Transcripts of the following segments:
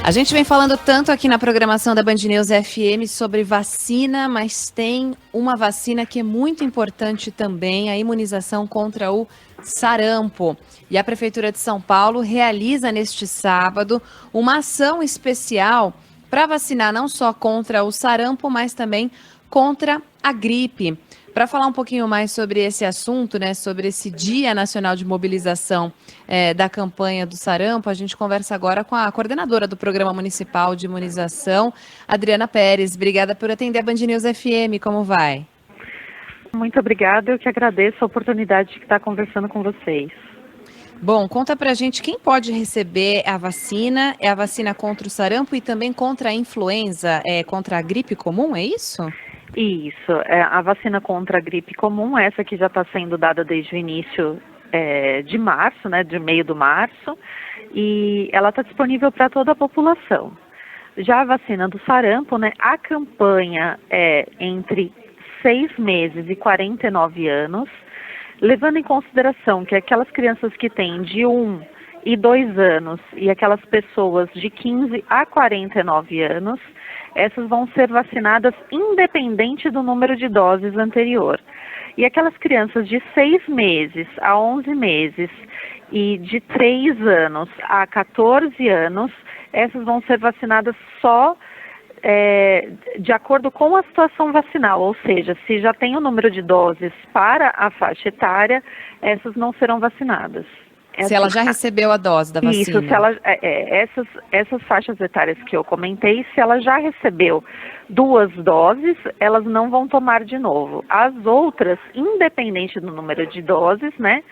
A gente vem falando tanto aqui na programação da Band News FM sobre vacina, mas tem uma vacina que é muito importante também, a imunização contra o sarampo. E a Prefeitura de São Paulo realiza neste sábado uma ação especial para vacinar não só contra o sarampo, mas também contra a gripe. Para falar um pouquinho mais sobre esse assunto, né, sobre esse Dia Nacional de Mobilização da campanha do sarampo, a gente conversa agora com a coordenadora do Programa Municipal de Imunização, Adriana Pérez. Obrigada por atender a Band News FM. Como vai? Muito obrigada, eu que agradeço a oportunidade de estar conversando com vocês. Bom, conta pra gente quem pode receber a vacina. É a vacina contra o sarampo e também contra a influenza, contra a gripe comum, é isso? Isso, a vacina contra a gripe comum, essa que já está sendo dada desde o início de março, né, de meio do março, e ela está disponível para toda a população. Já a vacina do sarampo, né, a campanha é entre 6 meses e 49 anos, levando em consideração que aquelas crianças que têm de 1 e 2 anos e aquelas pessoas de 15 a 49 anos, essas vão ser vacinadas independente do número de doses anterior. E aquelas crianças de 6 meses a 11 meses e de 3 anos a 14 anos, essas vão ser vacinadas só de acordo com a situação vacinal, ou seja, se já tem o número de doses para a faixa etária, essas não serão vacinadas. Se ela já recebeu a dose da vacina. Isso, se ela, essas faixas etárias que eu comentei, se ela já recebeu 2 doses, elas não vão tomar de novo. As outras, independente do número de doses, né,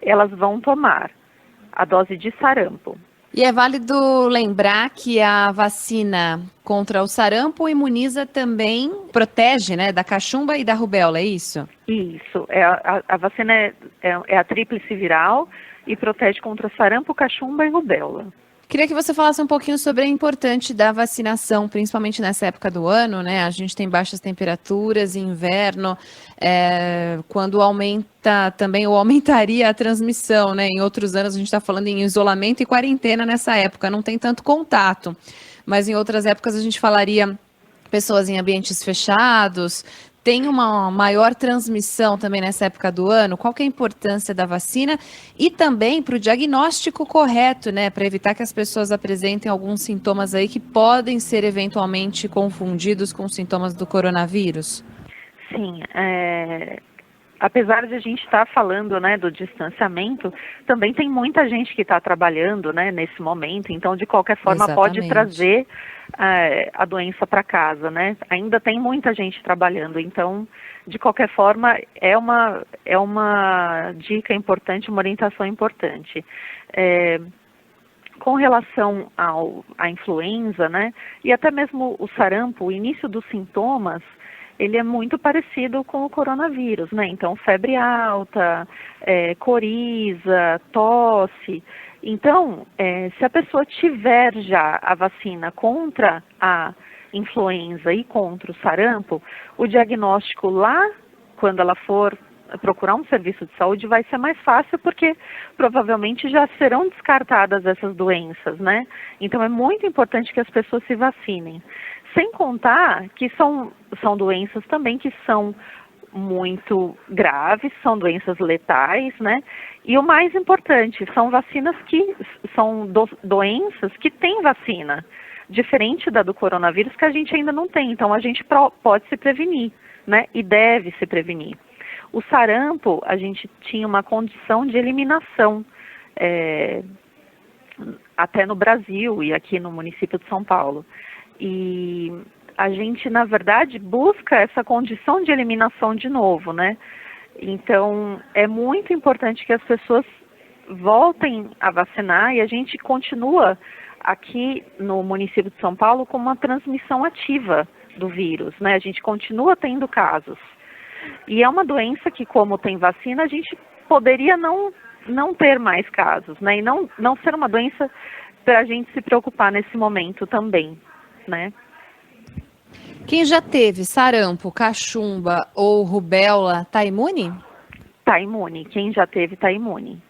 elas vão tomar a dose de sarampo. E é válido lembrar que a vacina contra o sarampo imuniza também, protege, né, da cachumba e da rubéola, é isso? Isso, a vacina é a tríplice viral e protege contra sarampo, cachumba e rubéola. Queria que você falasse um pouquinho sobre a importância da vacinação, principalmente nessa época do ano, né? A gente tem baixas temperaturas, inverno, quando aumenta também, ou aumentaria a transmissão, né? Em outros anos a gente está falando em isolamento e quarentena nessa época, não tem tanto contato. Mas em outras épocas a gente falaria pessoas em ambientes fechados. Tem uma maior transmissão também nessa época do ano? Qual que é a importância da vacina? E também para o diagnóstico correto, né? Para evitar que as pessoas apresentem alguns sintomas aí que podem ser eventualmente confundidos com sintomas do coronavírus. Sim, apesar de a gente estar falando, né, do distanciamento, também tem muita gente que está trabalhando, né, nesse momento, então de qualquer forma Exatamente. pode trazer a doença para casa, né? Ainda tem muita gente trabalhando, então de qualquer forma é uma dica importante, uma orientação importante. Com relação à influenza, né, e até mesmo o sarampo, o início dos sintomas, ele é muito parecido com o coronavírus, né? Então, febre alta, coriza, tosse. Então, se a pessoa tiver já a vacina contra a influenza e contra o sarampo, o diagnóstico lá, quando ela for procurar um serviço de saúde, vai ser mais fácil, porque provavelmente já serão descartadas essas doenças, né? Então, é muito importante que as pessoas se vacinem. Sem contar que são doenças também que são muito graves, são doenças letais, né? E o mais importante, são vacinas que são doenças que têm vacina, diferente da do coronavírus, que a gente ainda não tem. Então, a gente pode se prevenir, né? E deve se prevenir. O sarampo, a gente tinha uma condição de eliminação, até no Brasil e aqui no município de São Paulo. E a gente, na verdade, busca essa condição de eliminação de novo, né? Então, é muito importante que as pessoas voltem a vacinar e a gente continua aqui no município de São Paulo com uma transmissão ativa do vírus, né? A gente continua tendo casos. E é uma doença que, como tem vacina, a gente poderia não ter mais casos, né? E não ser uma doença para a gente se preocupar nesse momento também, né? Quem já teve sarampo, cachumba ou rubéola, está imune? Está imune. Quem já teve, está imune.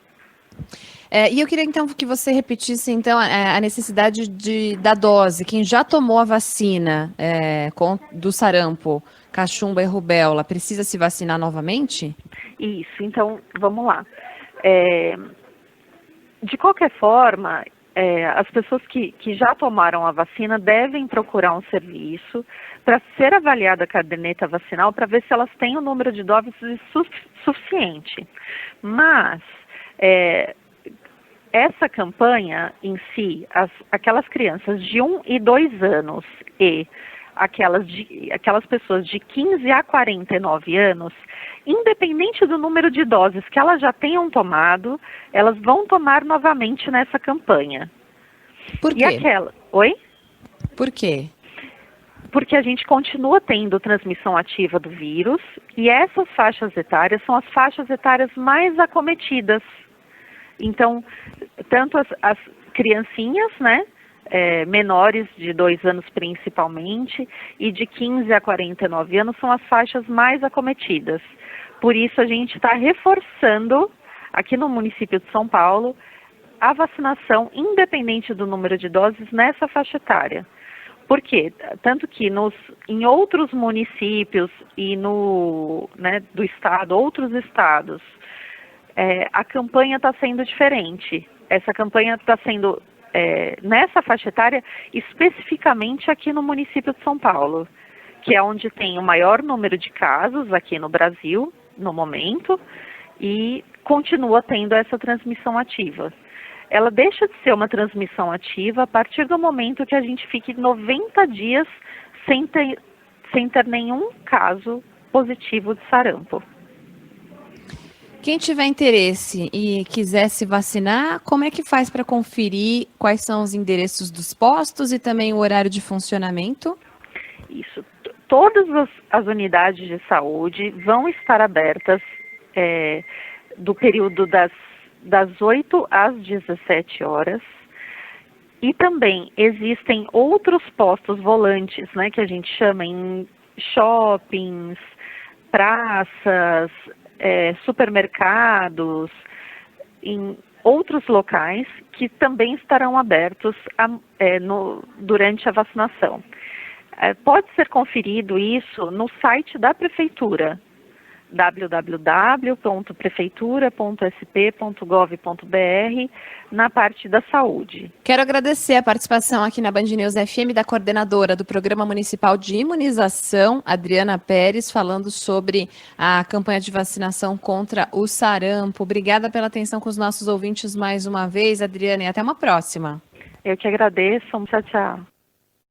E eu queria então que você repetisse então a necessidade da dose. Quem já tomou a vacina do sarampo, cachumba e rubéola, precisa se vacinar novamente? Isso, então vamos lá. De qualquer forma, as pessoas que já tomaram a vacina devem procurar um serviço para ser avaliada a caderneta vacinal para ver se elas têm o número de doses suficiente. Mas essa campanha em si, aquelas crianças de 1 e 2 anos e aquelas pessoas de 15 a 49 anos, independente do número de doses que elas já tenham tomado, elas vão tomar novamente nessa campanha. Por quê? Oi? Por quê? Porque a gente continua tendo transmissão ativa do vírus e essas faixas etárias são as faixas etárias mais acometidas. Então, tanto as criancinhas, né, menores de 2 anos principalmente, e de 15 a 49 anos são as faixas mais acometidas. Por isso, a gente está reforçando, aqui no município de São Paulo, a vacinação, independente do número de doses, nessa faixa etária. Por quê? Tanto que em outros municípios e do estado, outros estados, a campanha está sendo diferente. Essa campanha está sendo nessa faixa etária, especificamente aqui no município de São Paulo, que é onde tem o maior número de casos aqui no Brasil, no momento, e continua tendo essa transmissão ativa. Ela deixa de ser uma transmissão ativa a partir do momento que a gente fique 90 dias sem ter nenhum caso positivo de sarampo. Quem tiver interesse e quiser se vacinar, como é que faz para conferir quais são os endereços dos postos e também o horário de funcionamento? Isso. Todas as unidades de saúde vão estar abertas do período das 8 às 17 horas. E também existem outros postos volantes, né, que a gente chama em shoppings, praças, supermercados, em outros locais que também estarão abertos durante a vacinação. Pode ser conferido isso no site da Prefeitura, www.prefeitura.sp.gov.br, na parte da saúde. Quero agradecer a participação aqui na Band News FM da coordenadora do Programa Municipal de Imunização, Adriana Pérez, falando sobre a campanha de vacinação contra o sarampo. Obrigada pela atenção com os nossos ouvintes mais uma vez, Adriana, e até uma próxima. Eu que agradeço. Tchau, tchau.